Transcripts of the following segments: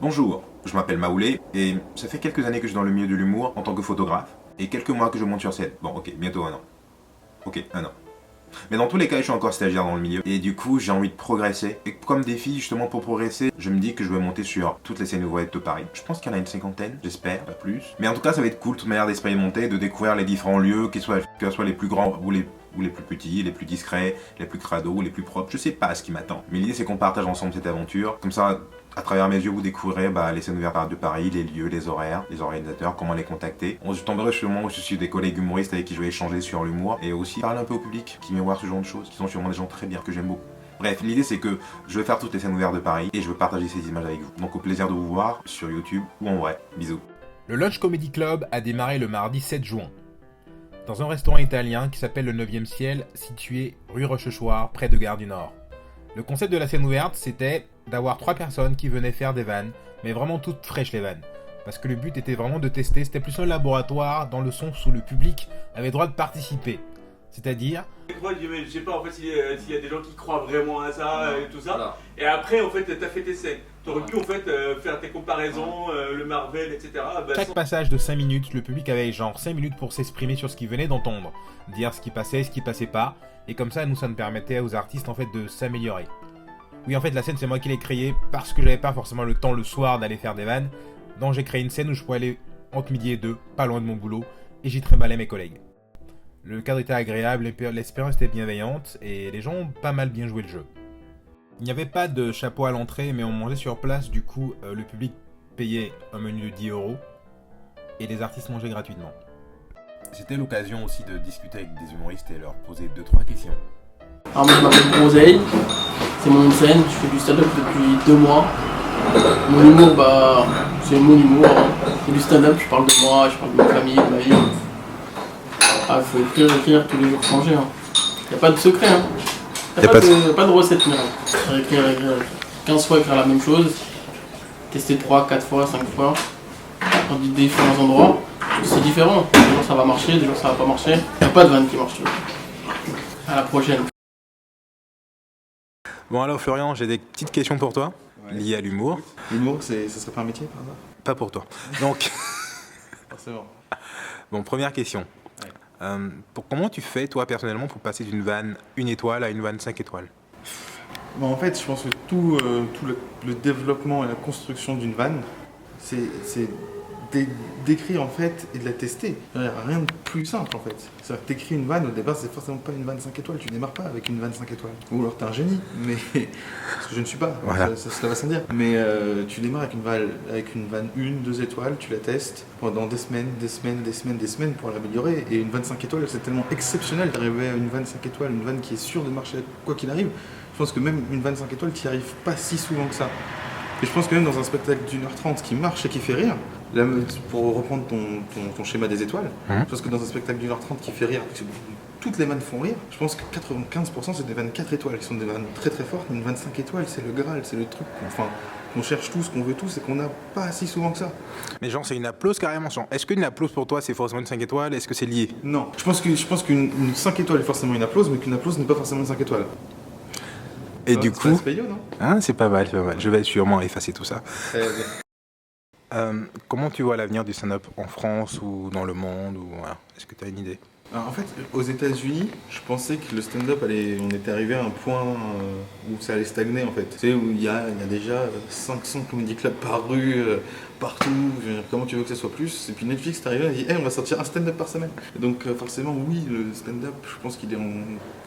Bonjour, je m'appelle Maoulé et ça fait quelques années que je suis dans le milieu de l'humour en tant que photographe et quelques mois que je monte sur scène. Bon, ok, bientôt un an. Ok, un an. Mais dans tous les cas, je suis encore stagiaire dans le milieu et du coup, j'ai envie de progresser. Et comme défi, justement pour progresser, je me dis que je vais monter sur toutes les scènes ouvertes de Paris. Je pense qu'il y en a une cinquantaine, j'espère, pas plus. Mais en tout cas, ça va être cool, de toute manière d'expérimenter, de découvrir les différents lieux, que ce soit les plus grands ou les plus petits, les plus discrets, les plus crados ou les plus propres. Je sais pas ce qui m'attend. Mais l'idée, c'est qu'on partage ensemble cette aventure. Comme ça, à travers mes yeux, vous découvrirez les scènes ouvertes de Paris, les lieux, les horaires, les organisateurs, comment les contacter. Je tomberai sûrement où je suis des collègues humoristes avec qui je vais échanger sur l'humour et aussi parler un peu au public qui vient voir ce genre de choses, qui sont sûrement des gens très bien, que j'aime beaucoup. Bref, l'idée c'est que je vais faire toutes les scènes ouvertes de Paris et je veux partager ces images avec vous. Donc au plaisir de vous voir sur YouTube ou en vrai. Bisous. Le Lunch Comedy Club a démarré le mardi 7 juin, dans un restaurant italien qui s'appelle le 9e Ciel, situé rue Rochechouart, près de Gare du Nord. Le concept de la scène ouverte, c'était d'avoir 3 personnes qui venaient faire des vannes, mais vraiment toutes fraîches les vannes. Parce que le but était vraiment de tester, c'était plus un laboratoire dans le sens où le public avait le droit de participer. C'est-à-dire... Moi, je sais pas en fait s'il y a des gens qui croient vraiment à ça et tout ça. Voilà. Et après, en fait, t'as fait tes scènes. T'aurais pu en fait faire tes comparaisons, le Marvel, etc. Chaque passage de 5 minutes, le public avait genre 5 minutes pour s'exprimer sur ce qu'il venait d'entendre, dire ce qui passait, ce qui passait pas, et comme ça, ça nous permettait aux artistes en fait de s'améliorer. Oui, en fait, la scène, c'est moi qui l'ai créée parce que j'avais pas forcément le temps le soir d'aller faire des vannes, donc j'ai créé une scène où je pouvais aller entre midi et 2, pas loin de mon boulot, et j'y trimballais mes collègues. Le cadre était agréable, l'expérience était bienveillante, et les gens ont pas mal bien joué le jeu. Il n'y avait pas de chapeau à l'entrée, mais on mangeait sur place, du coup, le public payait un menu de 10 €, et les artistes mangeaient gratuitement. C'était l'occasion aussi de discuter avec des humoristes et leur poser 2-3 questions. Alors moi je m'appelle Groseille, c'est mon nom de scène, je fais du stand-up depuis 2 mois. Mon humour, c'est mon humour, hein. C'est du stand-up, je parle de moi, je parle de ma famille, de ma vie. Ah, faut écrire tous les jours changer, hein. Y a pas de secret, hein. Y a pas de recette miracle. Écrire. 15 fois écrire la même chose, tester 3, 4 fois, 5 fois, dans différents endroits. C'est différent, des jours ça va marcher, des jours ça va pas marcher. Y a pas de vanne qui marche. À la prochaine. Bon alors Florian, j'ai des petites questions pour toi, liées à l'humour. L'humour, ça serait pas un métier par hasard? Pas pour toi. Donc, Forcément. bon, première question. Comment tu fais, toi, personnellement, pour passer d'une vanne 1 étoile à une vanne 5 étoiles? En fait, je pense que tout le développement et la construction d'une vanne, c'est d'écrire en fait et de la tester. Il n'y a rien de plus simple en fait. C'est-à-dire que t'écris une vanne, au départ c'est forcément pas une vanne 5 étoiles, tu démarres pas avec une vanne 5 étoiles. Ou alors t'es un génie, mais parce que je ne suis pas, voilà. cela va sans dire. Mais tu démarres avec une vanne 1, 2 étoiles, tu la testes pendant des semaines pour l'améliorer. Et une vanne 5 étoiles c'est tellement exceptionnel d'arriver à une vanne 5 étoiles, une vanne qui est sûre de marcher quoi qu'il arrive. Je pense que même une vanne 5 étoiles, tu n'y arrives pas si souvent que ça. Et je pense que même dans un spectacle d'1h30 qui marche et qui fait rire, là, pour reprendre ton schéma des étoiles, je pense que dans un spectacle d'1h30 qui fait rire, parce que toutes les vannes font rire, je pense que 95% c'est des vannes 4 étoiles qui sont des vannes très très fortes, mais une vanne 5 étoiles c'est le Graal, c'est le truc qu'on cherche tous, qu'on veut tous et qu'on n'a pas si souvent que ça. Mais genre, c'est une applause carrément. Est-ce qu'une applause pour toi, c'est forcément une 5 étoiles? Est-ce que c'est lié? Non, je pense qu'une 5 étoiles est forcément une applause, mais qu'une applause n'est pas forcément une 5 étoiles. Et du coup, c'est payant, non? hein, c'est pas mal. Je vais sûrement effacer tout ça. Comment tu vois l'avenir du stand-up en France ou dans le monde voilà. Est-ce que tu as une idée? Alors, en fait, aux États-Unis, je pensais que le stand-up on était arrivé à un point où ça allait stagner en fait. Tu sais, où il y a déjà 500 comedy clubs par rue, partout. Je veux dire, comment tu veux que ça soit plus? Et puis Netflix est arrivé et a dit hey, on va sortir un stand-up par semaine. Et donc, forcément, oui, le stand-up, je pense qu'il est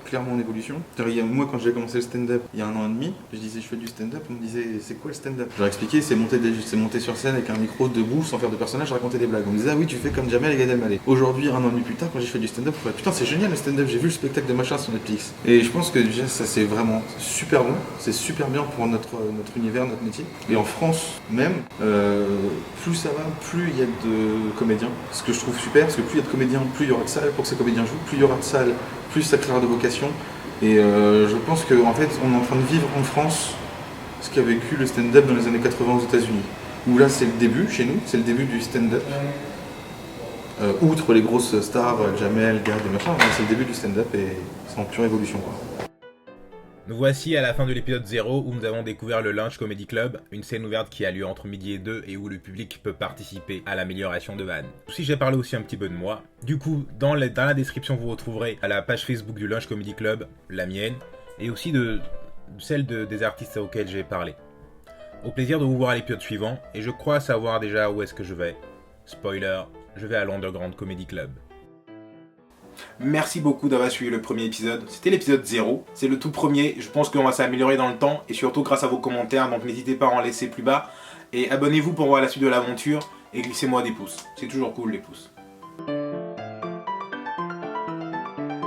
clairement en évolution. Moi, quand j'ai commencé le stand-up il y a 1 an et demi, je disais je fais du stand-up, on me disait c'est quoi le stand-up? Je leur expliquais c'est monter sur scène avec un micro debout sans faire de personnage, raconter des blagues. On me disait ah oui tu fais comme Jamel et Gad Elmaleh. Aujourd'hui, 1 an et demi plus tard, quand j'ai fait du stand-up, je me dis putain c'est génial le stand-up, j'ai vu le spectacle de machin sur Netflix. Et je pense que déjà ça c'est vraiment super bon, c'est super bien pour notre univers, notre métier. Et en France même, plus ça va, plus il y a de comédiens. Ce que je trouve super, parce que plus il y a de comédiens, plus il y aura de salles pour que ces comédiens jouent, plus il y aura de salles, plus ça créera de vocation. Et je pense qu'en fait, on est en train de vivre en France ce qu'a vécu le stand-up dans les années 80 aux États-Unis. Où là, c'est le début, chez nous, c'est le début du stand-up. Outre les grosses stars, Jamel, Gad et machin, c'est le début du stand-up et c'est en pure évolution, quoi. Nous voici à la fin de l'épisode 0 où nous avons découvert le Lunch Comedy Club, une scène ouverte qui a lieu entre midi et 2 et où le public peut participer à l'amélioration de vannes. Si j'ai parlé aussi un petit peu de moi, du coup dans la description vous retrouverez à la page Facebook du Lunch Comedy Club, la mienne, et aussi de celle des artistes auxquels j'ai parlé. Au plaisir de vous voir à l'épisode suivant, et je crois savoir déjà où est-ce que je vais. Spoiler, je vais à l'Underground Comedy Club. Merci beaucoup d'avoir suivi le premier épisode. C'était l'épisode 0. C'est le tout premier. Je pense qu'on va s'améliorer dans le temps et surtout grâce à vos commentaires. Donc n'hésitez pas à en laisser plus bas. Et abonnez-vous pour voir la suite de l'aventure et glissez-moi des pouces. C'est toujours cool les pouces.